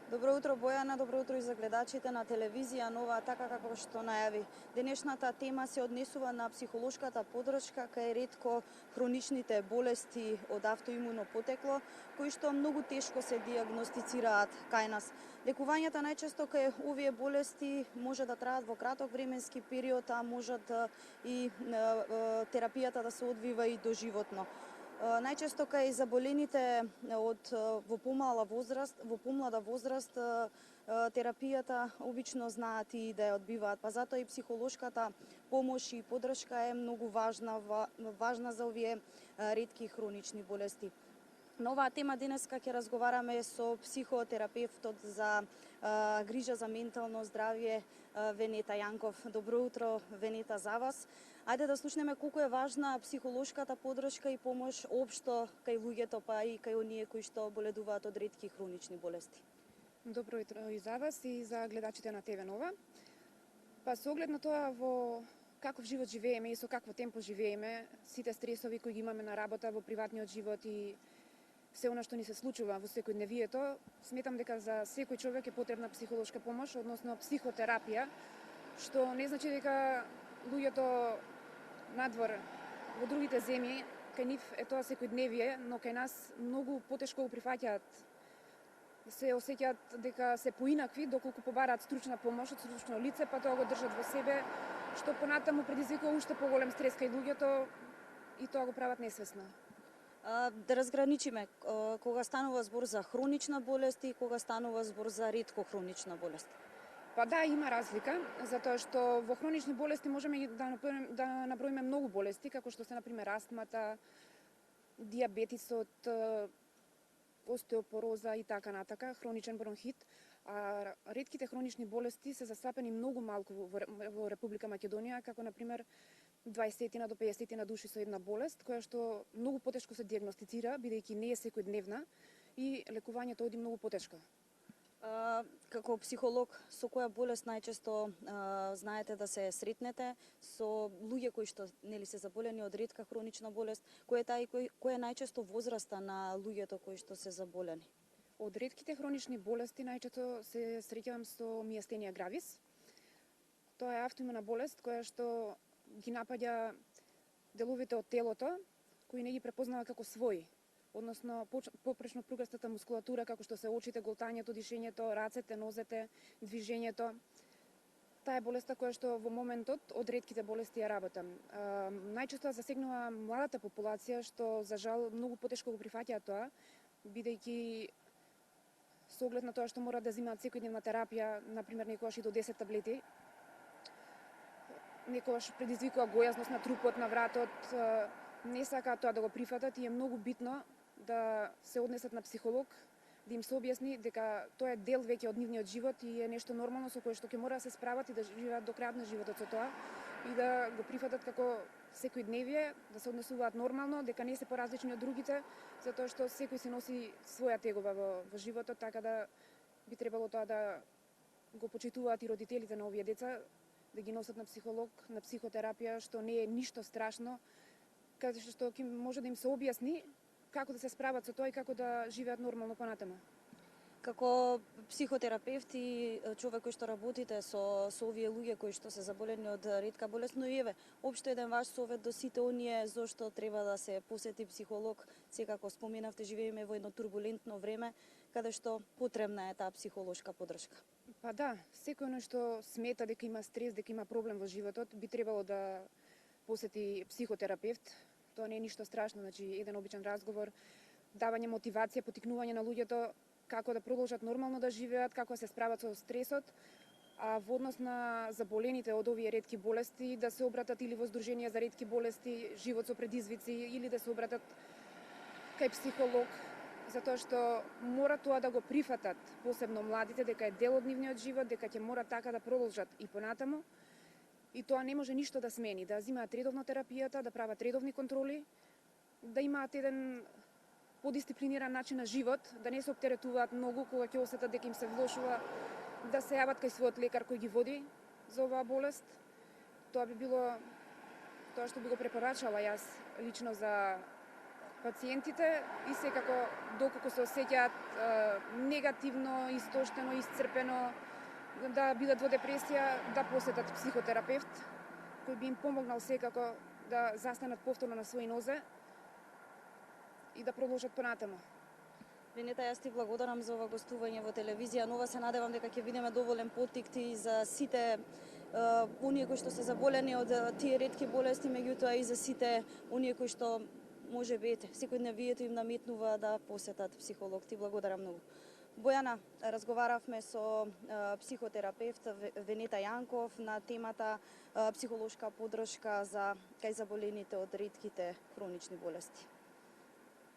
Добро утро, Бојана, добро утро и за гледачите на телевизија Нова, така како што најави. Денешната тема се однесува на психолошката поддршка кај ретко хроничните болести од автоимуно потекло, кои што многу тешко се диагностицираат кај нас. Лекувањата најчесто кај овие болести може да траат во краток временски период, а можат и терапијата да се одвива и доживотно. Најчесто кај заболените во помлада возраст, терапијата обично знаат и да ја одбиваат, па затоа и психолошката помош и поддршка е многу важна за овие ретки хронични болести. На оваа тема денеска ќе разговараме со психотерапевтот за грижа за ментално здравје Венета Јанков. Добро утро, Венета, за вас. Ајде да слушнеме колку е важна психолошката поддршка и помош општо кај луѓето, па и кај оние кои што боледуваат од ретки хронични болести. Добро утро и за вас и за гледачите на ТВ Нова. Па со оглед на тоа во каков живот живееме и со какво темпо живееме, сите стресови кои ги имаме на работа, во приватниот живот и се она што ни се случува во секојдневието, сметам дека за секој човек е потребна психолошка помош, односно психотерапија, што не значи дека луѓето надвор во другите земји, кај нив е тоа секојдневие, но кај нас многу потешко го прифаќаат, се осеќаат дека се поинакви доколку побараат стручна помош од стручно лице, па тоа го држат во себе, што понатаму предизвикува уште поголем стрес кај луѓето и тоа го прават несвесно. Да разграничиме кога станува збор за хронична болест и кога станува збор за ретко хронична болест. Па да, има разлика, затоа што во хронични болести можеме да наброиме многу болести, како што се например астмата, дијабетисот, остеопороза и така натака, хроничен бронхит, а ретките хронични болести се застапени многу малку во Република Македонија, како например 20 до 50 души со една болест, која што многу потешко се диагностицира, бидејќи не е секојдневна и лекувањето оди многу потешко. Како психолог, со која болест најчесто знаете да се сретнете, со луѓе кои што нели се заболени од ретка хронична болест, кој е најчесто возраста на луѓето кои што се заболени? Од ретките хронични болести најчесто се среќавам со мијастенија гравис. Тоа е автоимуна болест која што ги напаѓа деловите од телото кои не ги препознава како своји, односно попречно пругастата мускулатура како што се очите, голтањето, дишењето, рацете, нозете, движењето. Таа е болеста која што во моментот од ретките болести ја работам. Најчесто засегнува младата популација, што за жал многу потешко го прифаќаат тоа, бидејќи со оглед на тоа што мора да земаат секојдневна терапија, например некогаш и до 10 таблети, некогаш предизвикува гојазност на трупот, на вратот, не сакаат тоа да го прифатат и е многу битно да се однесат на психолог, да им се објасни дека тоа е дел веќе од нивниот живот и е нешто нормално со кое што ќе мора да се справат и да живеат до крајот на животот со тоа и да го прифатат како секојдневие, да се однесуваат нормално, дека не се поразлични од другите, затоа што секој се носи своја тегова во животот, така да би требало тоа да го почитуваат и родителите на овие деца, да ги носат на психолог, на психотерапија, што не е ништо страшно, каде што ќе може да им се објасни како да се справат со тоа и како да живеат нормално понатаму. Како психотерапевт и човек кој што работите со овие луѓе кои што се заболени од ретка болест, но и еве, општо еден ваш совет до сите оние зошто треба да се посети психолог, секако споменавте, живееме во едно турбулентно време, каде што потребна е таа психолошка поддршка. Па да, секој оној што смета дека има стрес, дека има проблем во животот, би требало да посети психотерапевт. Тоа не е ништо страшно, значи еден обичен разговор, давање мотивација, поттикнување на луѓето како да продолжат нормално да живеат, како да се справат со стресот, а во однос на заболените од овие ретки болести да се обратат или во Сдружение за ретки болести, живот со предизвици, или да се обратат кај психолог, затоа што мора тоа да го прифатат, посебно младите, дека е дел од нивниот живот, дека ќе мора така да продолжат и понатаму. И тоа не може ништо да смени, да земаат редовно терапијата, да прават редовни контроли, да имаат еден подисциплиниран начин на живот, да не се оптеретуваат многу кога ќе осетат дека им се влошува, да се јават кај својот лекар кој ги води за оваа болест. Тоа би било тоа што би го препорачала јас лично за пациентите и секако доколку се осеќаат негативно, истоштено, исцрпено, да бидат во депресија, да посетат психотерапевт, кој би им помогнал секако да застанат повторно на своји нозе и да продолжат понатаму. Венета, јас ти благодарам за ова гостување во телевизија Нова. Се надевам дека ќе видиме доволен поттик и за сите оние кои што се заболени од тие ретки болести, меѓутоа и за сите оние кои што можеби секојдневието им наметнува да посетат психолог. Ти благодарам многу. Бојана, разговаравме со психотерапевт Венета Јанков на темата психолошка поддршка за кај заболените од ретките хронични болести.